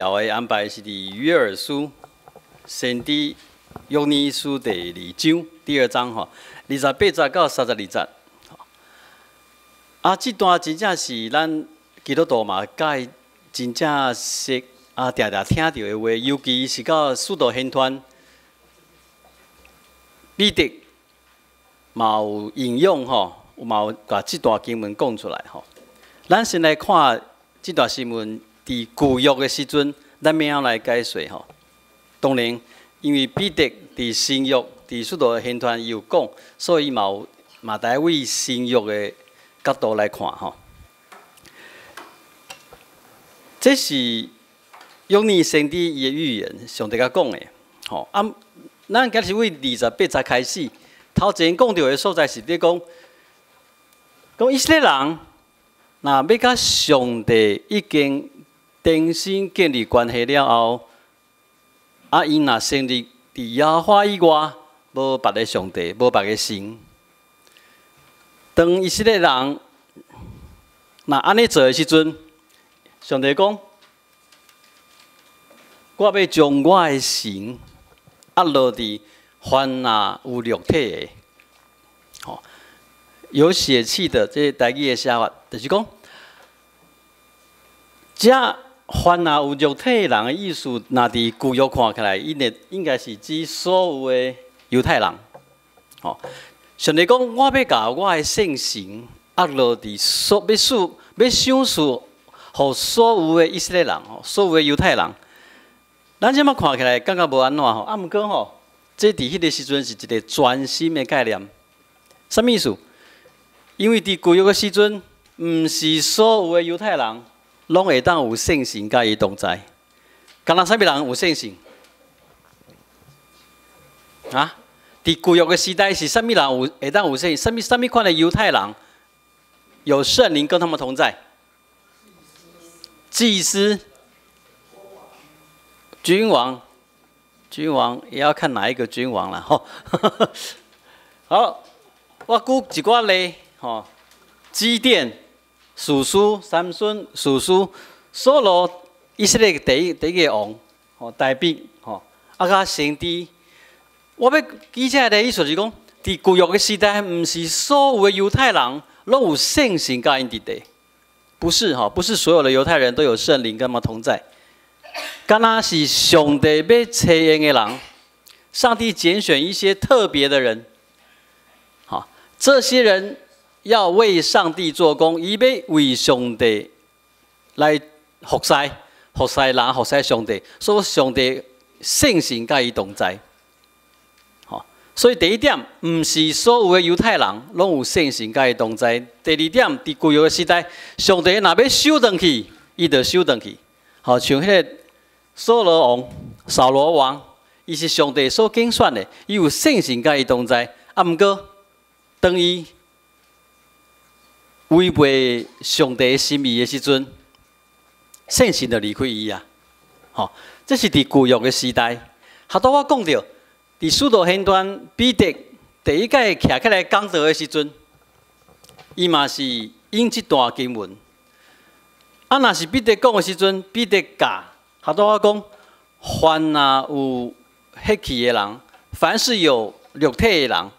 后的安排是伫约珥书，先伫约珥书第2章第2章吼，28节到32节。这段真正是咱基督徒嘛，该真正熟常常听到的话，尤其是到使徒行传，彼得嘛有引用吼，嘛有把这段经文讲出来吼。咱先来看这段新闻。 伫旧约的时阵，咱怎样来解说吼？当然，因为彼得伫新约、伫使徒行传有讲，所以嘛在为新约的角度来看吼。这是约珥先知伊的预言，上帝甲讲的吼。咱今日为28节开始，头前讲到的所在是咧讲以色列人若要甲上帝已经 重新建立关系了后，因若成立伫耶和华以外，无别个上帝，无别个神。当以色列人若安尼做的时阵，上帝讲：我要将我的神压落伫凡若有肉体的，吼，有血气的这台语的写法，就是讲，这 凡若有肉体的人的意思，若伫旧约看起来，应该是指所有的犹太人。吼，上帝讲，我要甲我的圣神压落伫要赏赐，互所有的以色列人，吼，所有的犹太人。咱即摆看起来感觉无安怎吼，毋过吼，这伫迄个时阵是一个全新的概念。什么意思？因为伫旧约的时阵，毋是所有的犹太人 拢会当有圣神甲伊同在，敢若啥物人有圣神？伫旧约的时代是啥物人会当有圣神？啥物款的犹太人有圣灵跟他们同在？祭司、君王也要看哪一个君王啦吼。好，我举一寡例吼，基甸 士师、三孙、士师、所罗、以色列第一个王，吼，大卫，吼，甲先知。我要记起来的意思是讲，伫旧约的时代，毋是所有的犹太人拢有圣神甲因伫地，不是吼，不是所有的犹太人都有圣灵跟他们同在。敢若是上帝要采用的人，上帝拣选一些特别的人，好，这些人 要为上帝做工，伊要为上帝来服侍，服侍人，服侍上帝，所以上帝圣神甲伊同在。好，所以第一点，毋是所有的犹太人拢有圣神甲伊同在。第二点，伫旧约的时代，上帝若要收回去，伊就收回去。好，像迄个扫罗王、扫罗王，伊是上帝所拣选的，伊有圣神甲伊同在。毋过，当伊 违背上帝的心意的时阵，圣神就离开伊啊！吼，这是伫旧约的时代。好多我讲到，伫使徒行传彼得第一届徛起来讲道的时阵，伊嘛是引这段经文。若是彼得讲的时阵，彼得教好多我讲，凡若有血气的人，凡是有肉体的人，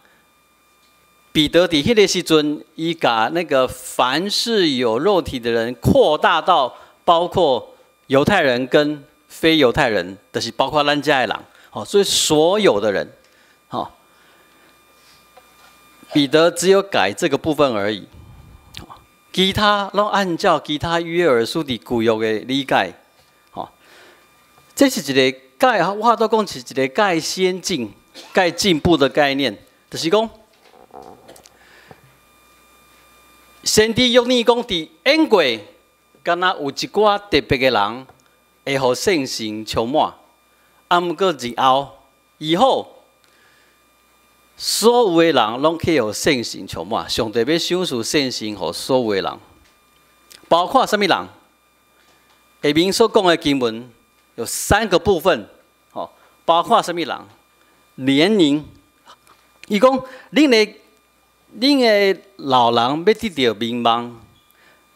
彼得伫迄个时阵，伊把那个凡是有肉体的人扩大到包括犹太人跟非犹太人，就是包括咱家的人，好，所以所有的人，好，彼得只有改这个部分而已，其他拢按照其他约珥书伫旧约的理解，好，这是一个介，我都讲是一个介先进、介进步的概念，就是讲 先知约珥讲，伫演过，敢若有一寡特别的人会互圣神充满，毋过以后，所有的人拢可以互圣神充满。上帝要赏赐圣神互所有的人，包括什么人？下面所讲的经文有3个部分，吼，包括什么人？年龄，伊讲，恁的老人要得到名望，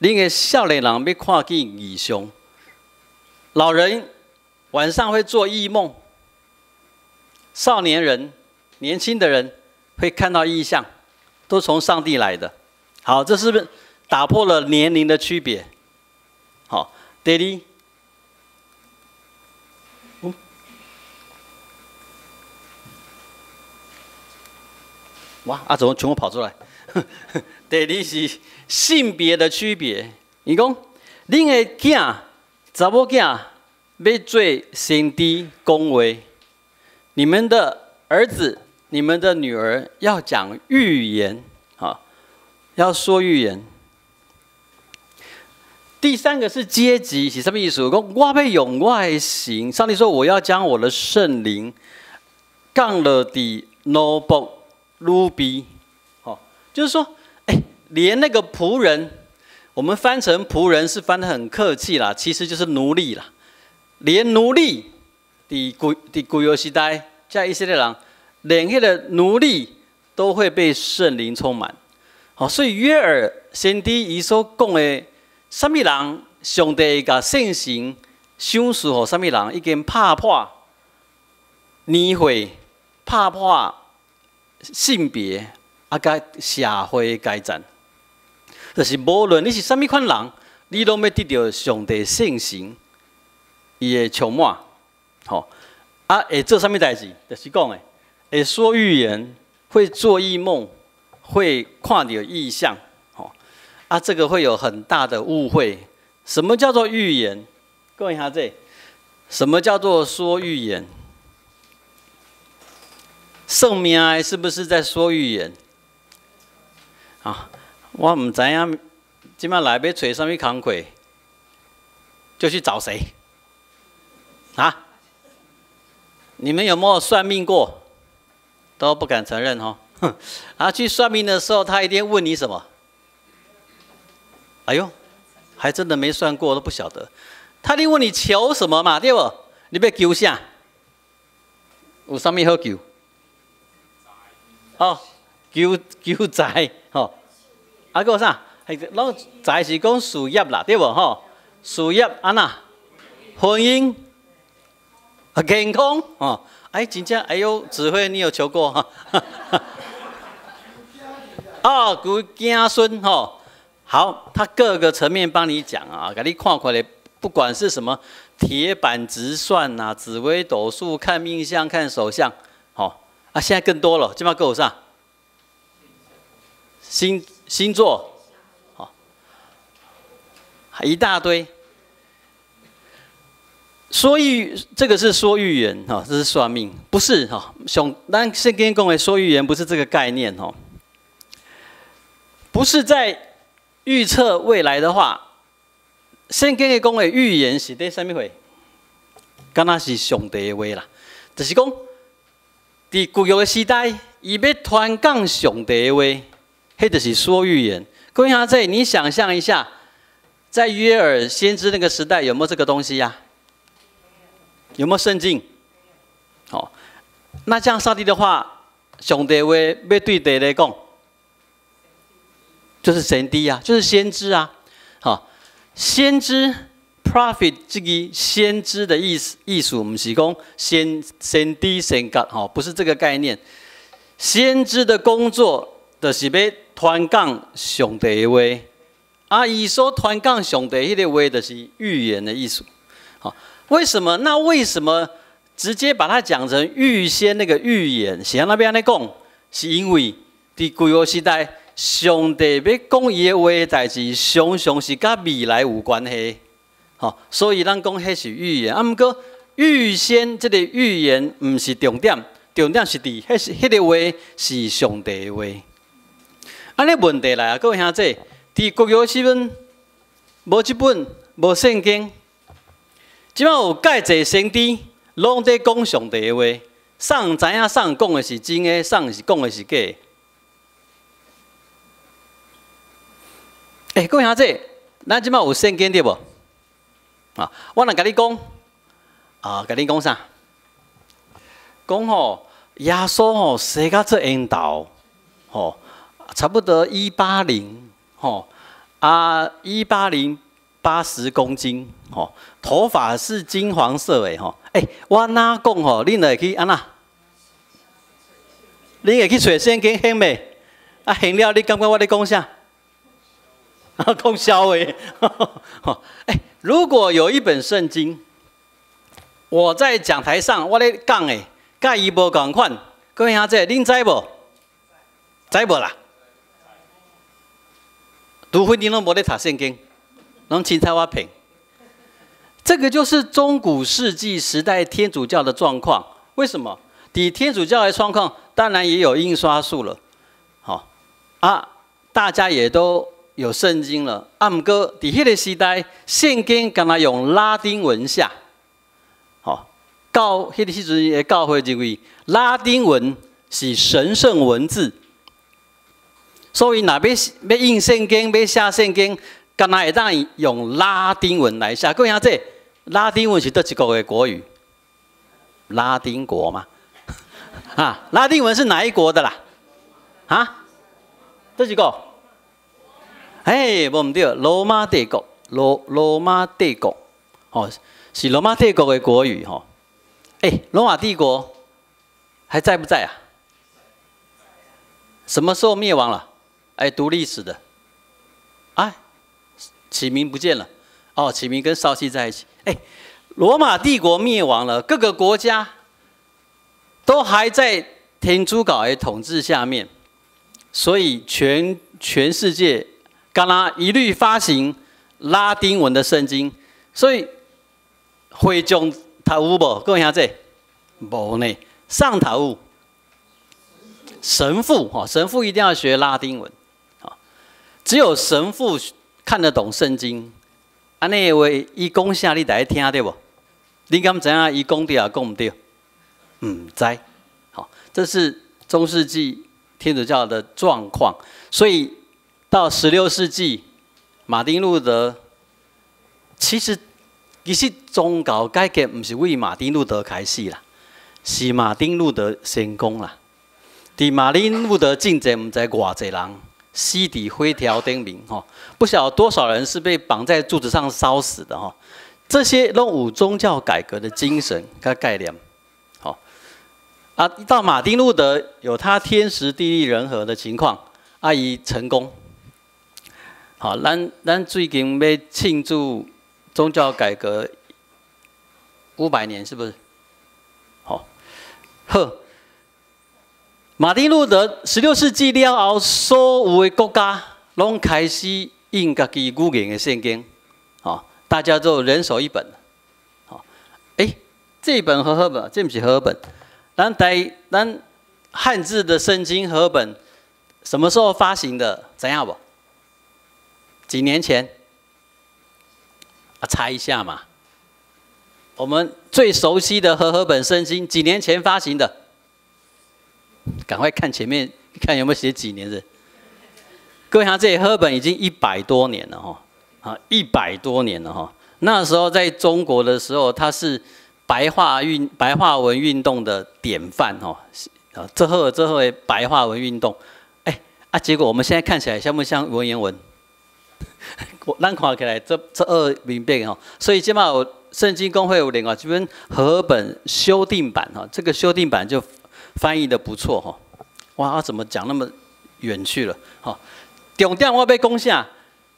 恁的少年人要看见异象，老人晚上会做异梦，少年人、年轻的人会看到异象，都从上帝来的。好，这是不是打破了年龄的区别？好，第二，哇，怎么全部跑出来？第二是性别的区别。伊讲，恁的囝、查某囝要做先知讲话，你们的儿子、你们的女儿要讲预言，要说预言。第三个是阶级，是什么意思？讲我要用我的神，上帝说我要将我的圣灵降了伫奴仆鲁比，就是说，连那个仆人。我们翻成仆人是翻得很客气啦，其实就是奴隶啦。连奴隶，伫旧约时代，在以色列人，连那个奴隶都会被圣灵充满。好，所以约珥先知伊所讲的，什么人上帝甲圣神赏赐给什么人，已经打破年岁，打破性别，甲社会改战。就是无论你是什么款人，你都要得到上帝圣神伊的充满，会做什么代志？就是讲的，会说预言，会做异梦，会看到异象，这个会有很大的误会。什么叫做预言？各位下这，什么叫做说预言？圣命是不是在说预言？我唔知影，今麦来要找什么工课，就去找谁？你们有没有算命过？都不敢承认去算命的时候，他一定问你什么？哎呦，还真的没算过，都不晓得。他一定问你求什么嘛，对不？你要求啥？有啥物好求？求财个啥？拢财是讲事业啦，对不？事业安那？婚姻、健康真正智慧你有求过求子孙好，他各个层面帮你讲给你看看咧，不管是什么铁板直算紫微斗数、看命相、看手相，现在更多了，今麦还有啥？星座，一大堆。这个是说预言这是算命，不是咱圣经讲的说预言不是这个概念不是在预测未来的话，圣经讲的预言是在什么回？敢若是上帝的话啦，就是讲，伫旧约的时代，伊要传讲上帝的话。那就是说预言。各位兄弟，你想象一下，在约珥先知那个时代，有没有这个东西呀？有没有圣经？那这样上帝的话，上帝话要对地来讲，就是神帝啊，就是先知啊。先知 prophet 这个先知的意思，不是讲先帝先God不是这个概念。先知的工作就是要传讲上帝的话，伊所传讲上帝迄个话，就是预言的意思。为什么？那为什么直接把它讲成预先那个预言？是安那边来讲，是因为伫旧约时代，上帝要讲伊的话的代志，常常是甲未来有关系。所以咱讲迄是预言。不过预先这个预言唔是重点，重点是伫迄个话是上帝的话。安尼问题来各位兄弟，伫旧约时阵无这本无圣经，即摆有介济先知拢在讲上帝的话，送知影送讲的是真的，送是讲的是假的。各位兄弟，咱即摆有圣经对无？我若甲你讲，甲你讲啥？讲耶稣生到这缘投，差不多180，180 80公斤，吼，头发是金黄色的，吼，我哪讲吼，恁会去安那？恁会去找圣经显未？啊，显了，你感觉我咧讲啥？讲笑话。如果有一本圣经，我在讲台上我咧讲的，甲伊无共款，各位兄弟，恁知无？知无啦？除非恁拢无咧读圣经。能钦差我品，这个就是中古世纪时代天主教的状况。为什么？以天主教的状况，当然也有印刷术了，好大家也都有圣经了。不过在那个时代，圣经敢若用拉丁文写，好，到那个时阵的教会认为拉丁文是神圣文字，所以若要印圣经，要写圣经。敢若会当用拉丁文来写，各位兄弟，拉丁文是倒一国的国语？拉丁国嘛，拉丁文是哪一国的啦？倒一个？无唔对，罗马帝国，罗马帝国，是罗马帝国的国语吼。罗马帝国还在不在啊？什么时候灭亡了？读历史的，启明不见了，启明跟绍熙在一起。罗马帝国灭亡了，各个国家都还在天主教的统治下面，所以全世界敢若一律发行拉丁文的圣经。所以会众读有无？各位兄弟，无呢。上读有神父一定要学拉丁文，只有神父看得懂圣经，安尼的话，伊讲啥你来听对不？你敢知影伊讲对啊，讲唔对？唔知。好，这是中世纪天主教的状况。所以到16世纪，马丁路德其实宗教改革唔是为马丁路德开始啦，是马丁路德先讲啦。伫马丁路德进前，唔知偌济人。死伫灰条顶面，不晓得多少人是被绑在柱子上烧死的，这些都有宗教改革的精神跟概念，到马丁路德有他天时地利人和的情况，伊成功。好，咱最近要庆祝宗教改革500年，是不是？好，马丁路德16世纪了后，所有的国家拢开始印家己语言的圣经，大家都人手一本。这一本和本，这不是和本，咱汉字的圣经和本什么时候发行的？知影不？几年前？猜一下嘛。我们最熟悉的和本圣经几年前发行的？赶快看前面，看有没有写几年的。各位，这和本已经100多年了100多年了那时候在中国的时候，它是白话文运动的典范这后的白话文运动，结果我们现在看起来像不像文言文？咱看起来这明白所以今嘛有圣经公会有另外这本和本修订版这个修订版就。翻译的不错哇！怎么讲那么远去了重点我要讲啥？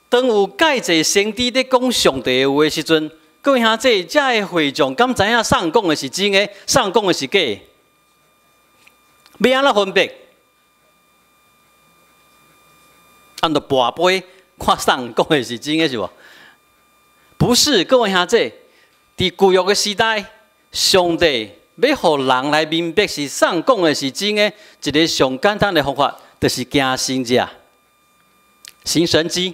当有介济先知在讲上帝的话的时阵，各位兄弟，这的会众敢知影上讲的是真的，上讲的是假的？要安怎分别？按照跋杯看上讲的是真的是无？不是，各位兄弟，在旧约的时代，上帝。要互人来明白是上讲的是真的，一个上简单的方法，就是行神迹，行神迹。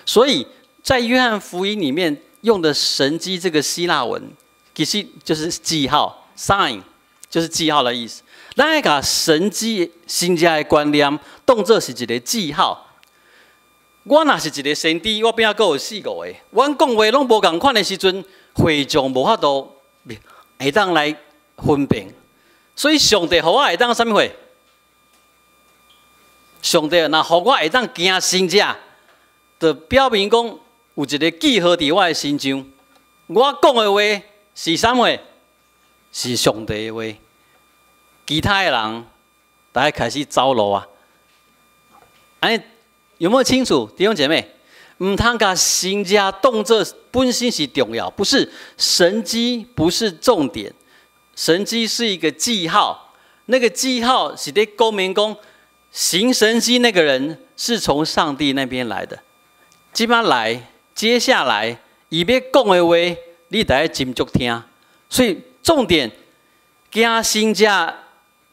所以在约翰福音里面用的神迹这个希腊文，其实就是记号 （sign）， 就是记号的意思。咱要把神迹、神迹的观念当作是一个记号。我若是一个先知，我边仔阁有4、5个，阮讲话拢无共款的时阵，会众无法度。会当来分辨，所以上帝互我会当什么货？上帝若互我会当行神迹，就表明讲有一个记号伫我的心上，我讲的话是啥话？是上帝的话。其他的人，大家开始走路啊。哎，有没有清楚，弟兄姐妹？唔通甲神家动作本身是重要，不是神迹不是重点，神迹是一个记号，那个记号是在说明讲行神迹那个人是从上帝那边来的。即摆来，接下来伊要讲的话，你得斟酌听。所以重点，行神家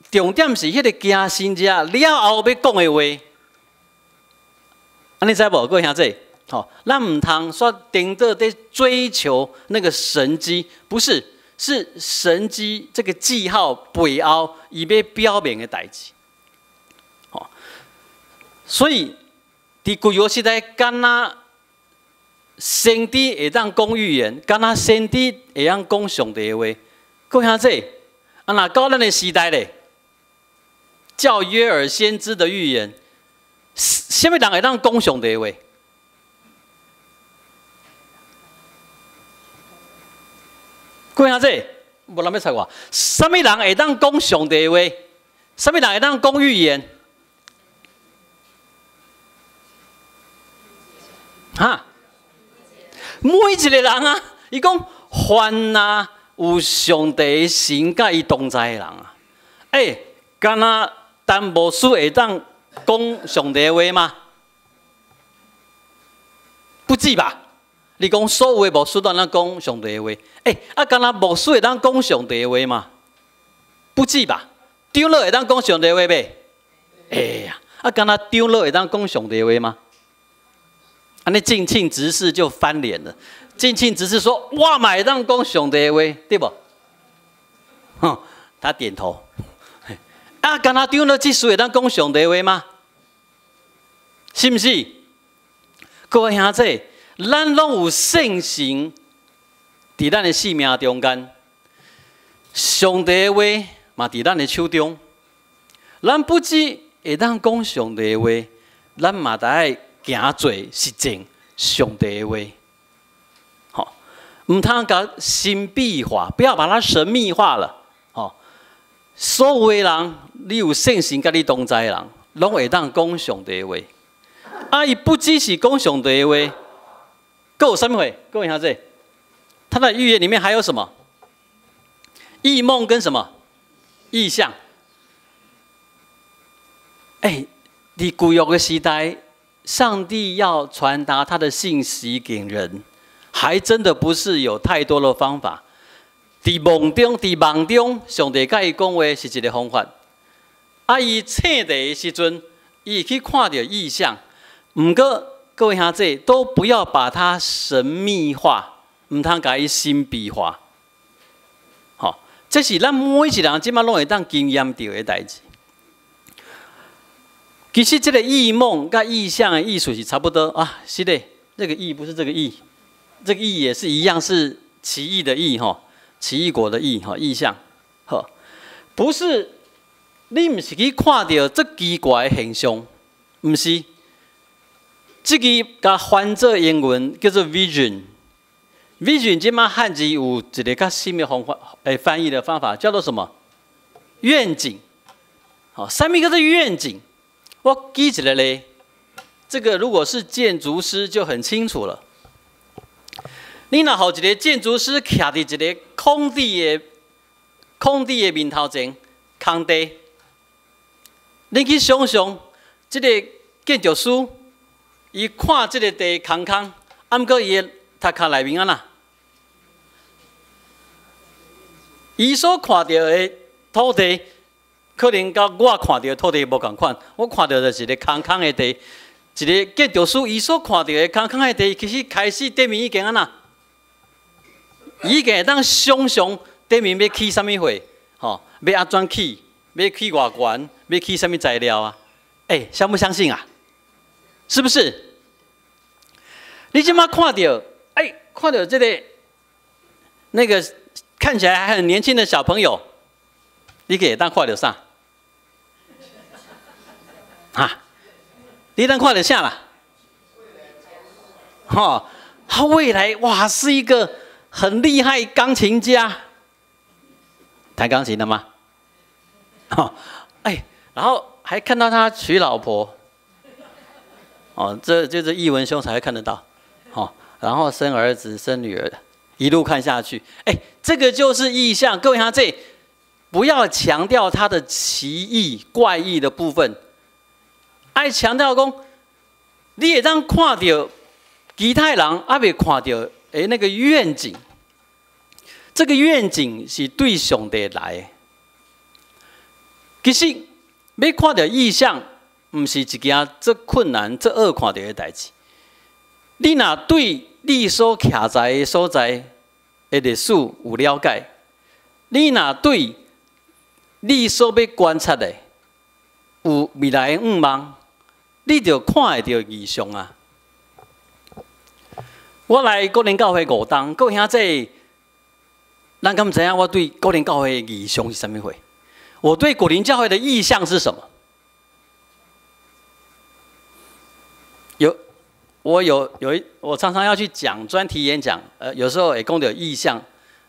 重点是迄个行神家了后要讲的话。安尼知无？各位兄弟。好，咱唔通说盯着在追求那个神迹，不是，是神迹这个记号背后伊要表明的代志。好，所以伫旧约时代，敢若先知会当讲预言，敢若先知会当讲上帝的话。各位兄弟，啊，若到咱的时代咧，叫约珥先知的预言，什么人会当讲上帝的话？各位兄弟，无人要猜我，什么人会当讲上帝的话？什么人会当讲预言？哈，每一个人啊，伊讲凡啊有上帝神甲伊同在的人啊，敢若但无书会当讲上帝的话吗？不至吧？你讲所有的牧师都能讲上帝的话，敢若牧师会当讲上帝的话吗？不至吧？长老会当讲上帝的话呗？敢若长老会当讲上帝的话吗？安尼敬庆执事就翻脸了。敬庆执事说：“我嘛会当讲上帝的话，对不？”他点头。敢若长老执事会当讲上帝的话吗？是不是？各位兄弟。咱拢有圣神伫咱的生命中间，上帝的话嘛伫咱的手中。咱不只会当讲上帝的话，咱嘛得爱行做实践上帝的话。好，唔通甲神秘化，不要把它神秘化了。所有的人，你有圣神甲你同在的人，拢会当讲上帝的话。伊不只是讲上帝的话。各有什么会？各位兄弟，他的预言里面还有什么？异梦跟什么？异象。伫旧约的时代，上帝要传达他的信息给人，还真的不是有太多的方法。伫梦中，上帝甲伊讲话是一个方法。伊醒的时阵，伊去看到异象，不过。各位兄弟，都不要把它神秘化，唔通把它神秘化。好，这是咱每一个人今麦拢会当经验到的代志。其实这个异梦跟异象的意思是差不多啊，是的，这个异不是这个异，这个异也是一样，是奇异的异哈，奇异果的异哈，异象。好，不是你唔是去看到这奇怪的现象，唔是。这个甲翻做英文叫做 vision，vision 即马汉字有一个较新的方法，翻译的方法叫做什么？愿景。好，什么叫做愿景？我举一个例，这个如果是建筑师就很清楚了。你若互一个建筑师徛伫一个空地的面头前，空地，你去想象这个建筑师。伊看这个地空，毋过伊的头壳内面啊呐，伊所看到的土地，可能甲我看到的土地无共款。我看到的是一个空的地，一个建筑师伊所看到的空的地，其实开始地面已经啊呐，已经会当想象地面要起什么货，要安怎起，要起偌悬，要起什么材料啊？相不相信啊？是不是？你今麦看到，看到这个那个看起来还很年轻的小朋友，你可以当看到啥？你当看到啥啦？他未来哇是一个很厉害钢琴家，弹钢琴的吗？哦，哎，然后还看到他娶老婆，哦，这就是译文兄才会看得到，哦，然后生儿子生女儿，一路看下去，哎，这个就是意象。各位看这，不要强调它的奇异怪异的部分，爱强调讲，你会当看到其他人还没看到那个愿景，这个愿景是对上帝来的。其实要看到意象，不是一件这困难、这恶看到的代志。你若对你所徛在的所在的历史有了解，你若对你所要观察的有未来的愿望，你就看会到异象啊！我来国联教会5冬，各位兄弟，咱敢知影我对国联教会的异象是什么货？我对国联教会的意向是什么？我常常要去讲专题演讲，有时候也讲到意向，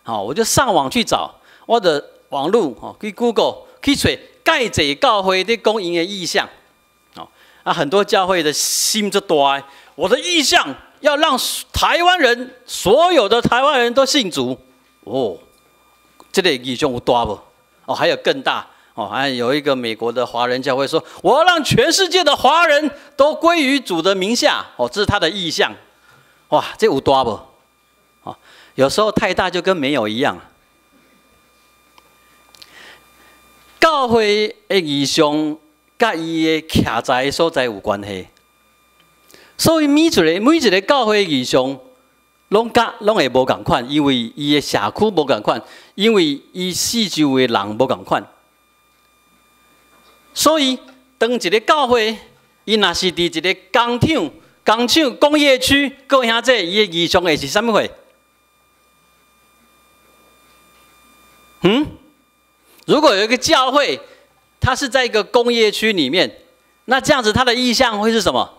好，我就上网去找我的网络，去 Google 去找介济教会的讲因的意向，很多教会的心就大，我的意向要让台湾人所有的台湾人都信主，哦，这个意向有大不？哦，还有更大哦，还有一个美国的华人教会说，我要让全世界的华人都归于主的名下，哦，这是他的意向。哇，这有大不？哦，有时候太大就跟没有一样。教会的意向跟伊的徛在的所在有关系，所以每一个教会的意向，拢会无共款，因为伊的社区无共款，因为伊四周的人无共款。所以，当一个教会，伊若是伫一个工厂工业区，各位兄弟，伊的意向会是什么货？如果有一个教会，它是在一个工业区里面，那这样子它的意向会是什么？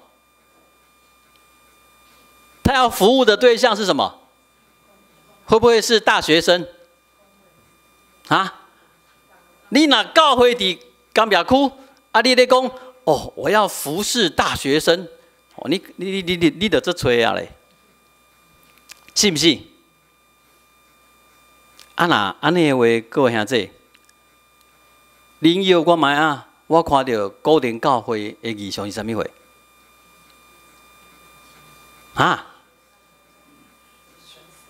他要服务的对象是什么？会不会是大学生？啊？你若教会伫江边区，你咧讲哦，我要服侍大学生，哦，你得这吹啊嘞，是不是？那安尼的话，各位兄弟，灵药我买啊，我看到古典教会的意向是什么货？啊？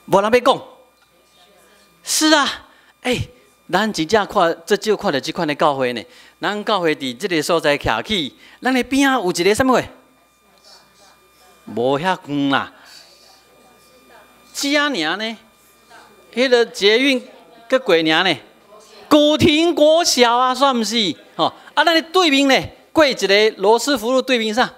无人要讲，是啊，咱真正看，这就看到这款的教会呢。咱教会伫这个所在徛起，咱的边啊有一个什么货？无遐远啦，遮尔呢？迄个捷运个过尔呢？古亭国小啊，算不是？吼，咱的对面呢，过一个罗斯福路对面上，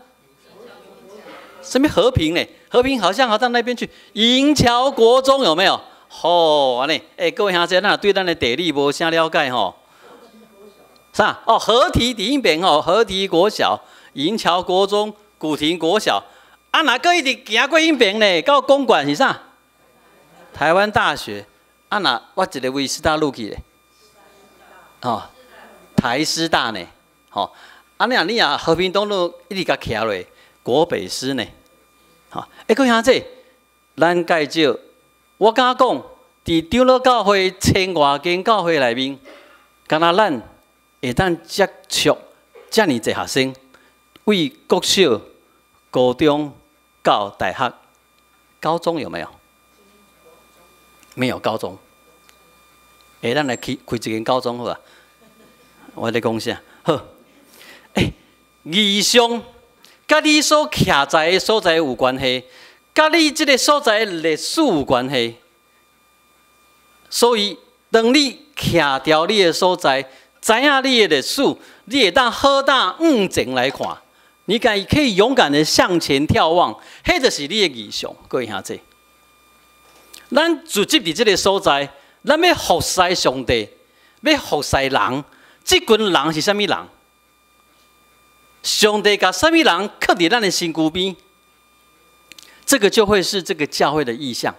什么和平呢？和平好像到那边去，银桥国中有没有？哦，安尼，各位兄弟，咱对咱的地理无啥了解吼？啥？哦，合体第一边吼，合体国小、银桥国中、古亭国小，哪个一直行过一边呢？到公馆是啥？台湾大学。我一个位师大路去咧，哦，台师大呢？吼，你和平东路一直甲徛落，国北师呢？好，各位兄弟，咱介绍，我敢讲，伫长老教会千外间教会内面，敢若咱会当接触遮尔侪学生，为国小、高中到大学，高中有没有？没有高中。咱来开一间高中好吧？我咧讲啥？好，异象。甲你所徛在的所在有关系，甲你这个所在的历史有关系。所以，当你徛掉你的所在，知影你的历史，你会当好当往前来看，你可以勇敢的向前眺望，迄就是你的意象。各位兄弟，咱聚集伫这个所在，咱要服侍上帝，要服侍人。这群人是啥物人？上帝甲什么人刻伫咱的身躯边？这个就会是这个教会的意象。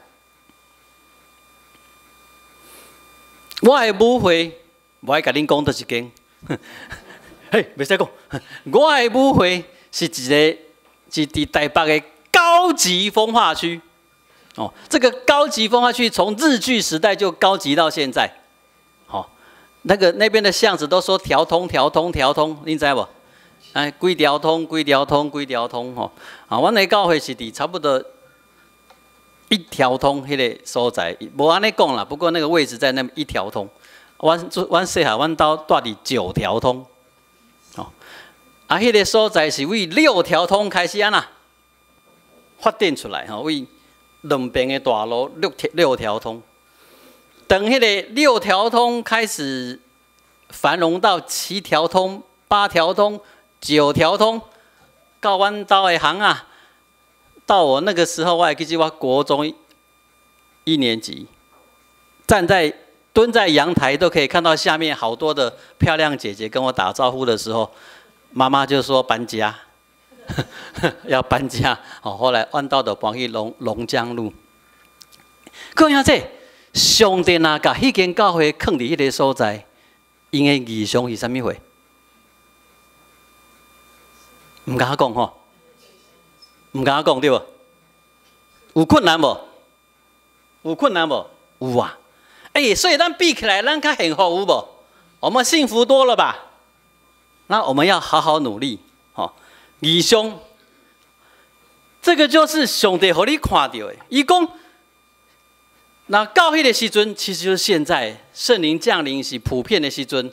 我的舞会，我爱甲恁讲倒一间。嘿，袂使讲，我的舞会是伫台北的高级风化区。哦，这个高级风化区从日据时代就高级到现在。哦，那边的巷子都说条通，恁知无？哎，几条通吼！啊，阮的教会是伫差不多一条通迄个所在，无安尼讲啦。不过那个位置在那一条通。阮细汉，阮兜住伫9条通。哦，啊，迄个所在是为6条通开始安那发展出来吼，为两边的大路6条通。等迄个6条通开始繁荣到7条通、8条通。9条通到阮兜的行啊，到我那个时候，我还记得我国中1年级，蹲在阳台都可以看到下面好多的漂亮姐姐跟我打招呼的时候，妈妈就说搬家，要搬家。哦，后来阮兜就搬去龙江路。各位兄弟，上帝若甲迄间教会放伫迄个所在，因的异象是啥物货？唔敢讲吼，唔敢讲对无？有困难无？有困难无？有啊！所以咱比起来，咱较幸福有无？我们幸福多了吧？那我们要好好努力，吼！义兄，这个就是上帝互你看到的。伊讲，那到迄个时阵，其实就是现在圣灵降临是普遍的时阵，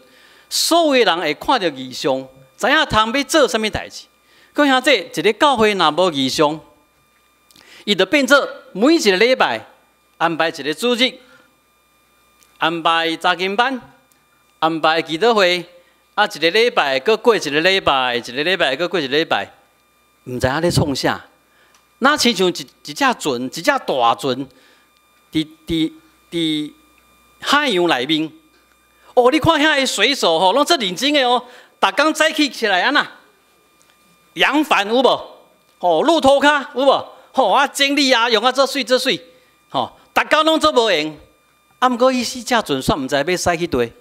所有的人会看到义象，知影通要做啥物代志。讲下这一个教会若无异象，伊就变做每一个礼拜安排一个主日，安排查经班，安排祈祷会，啊一个礼拜搁过一个礼拜，一个礼拜搁过一个礼拜，唔知影咧创啥。那亲像一只船，一只大船，伫海洋内面。哦，你看遐个水手吼，拢做认真的哦，逐工早起来安那。扬帆有无？吼，路拖卡有无？吼啊，整理啊，用啊做水，吼，逐工拢做无闲。啊，毋过伊四只船煞毋知要驶去佗，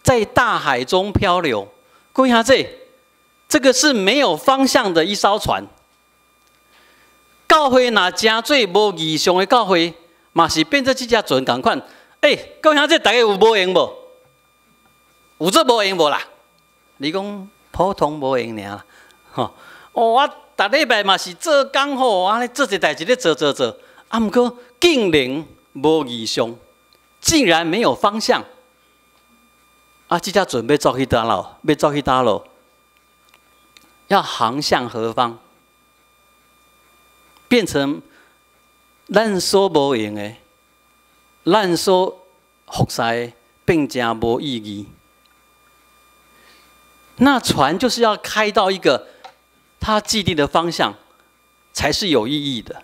在大海中漂流。各位兄弟，这个是没有方向的一艘船。教会若真做无异象的教会，嘛是变做这只船共款。各位兄弟，大家有无闲无？有做无闲无啦？你讲普通无闲尔啦。吼，我逐礼拜嘛是做工吼，安尼做一代志咧做，啊，毋过竟然无异象，竟然没有方向，啊，这只船要走去倒咯？要航向何方？变成咱所无用的，咱所服侍的，变成无意义。那船就是要开到一个它既定的方向，才是有意义的。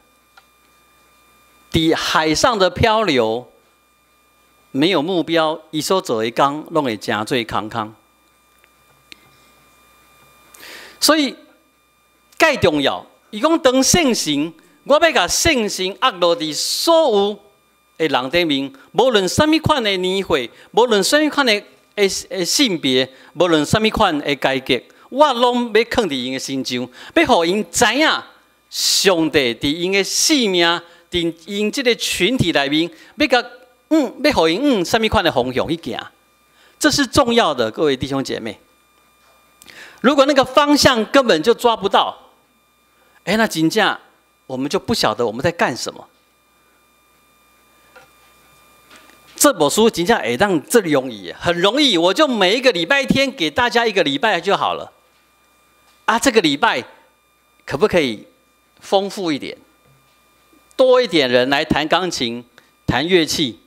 伫海上的漂流，没有目标，伊所做的工，拢会真做空空。所以，介重要。伊讲当圣神，我要甲圣神压落伫所有的人顶面，无论什么款的年岁，无论什么款的性别，无论什么款的阶级。我拢要放伫因的心上，要互因知影上帝伫因的性命，伫因这个群体内面，要互因什么款的方向去行，这是重要的，各位弟兄姐妹。如果那个方向根本就抓不到，那真正我们就不晓得我们在干什么。这本书真正会当这容易，很容易，我就每一个礼拜天给大家一个礼拜就好了。啊，这个礼拜可不可以丰富一点，多一点人来弹钢琴、弹乐器，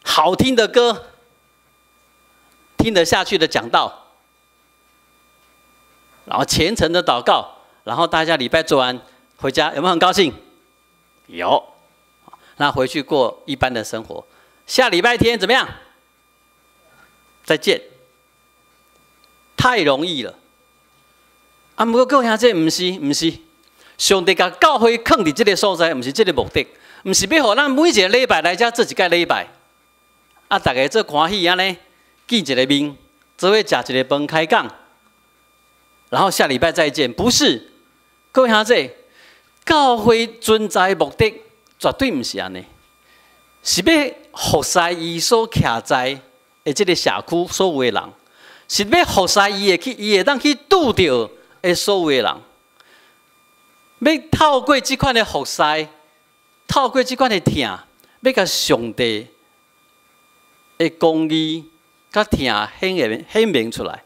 好听的歌，听得下去的讲道，然后虔诚的祷告，然后大家礼拜做完回家，有没有很高兴？有。那回去过一般的生活。下礼拜天怎么样？再见。太容易了。啊，不过各位兄弟，不是，上帝甲教会放伫这个所在，毋是这个目的，毋是要互咱每一个礼拜来遮做一届礼拜，啊，大家做欢喜安尼见一个面，做伙食一个饭开讲，然后下礼拜再见，不是。各位兄弟，教会存在的目的绝对毋是安尼，是要服侍伊所徛在的这个社区所有的人，是要服侍伊会当去拄着的所有的人。要透过这款的服侍，透过这款的听，要甲上帝的公义、甲听显明出来。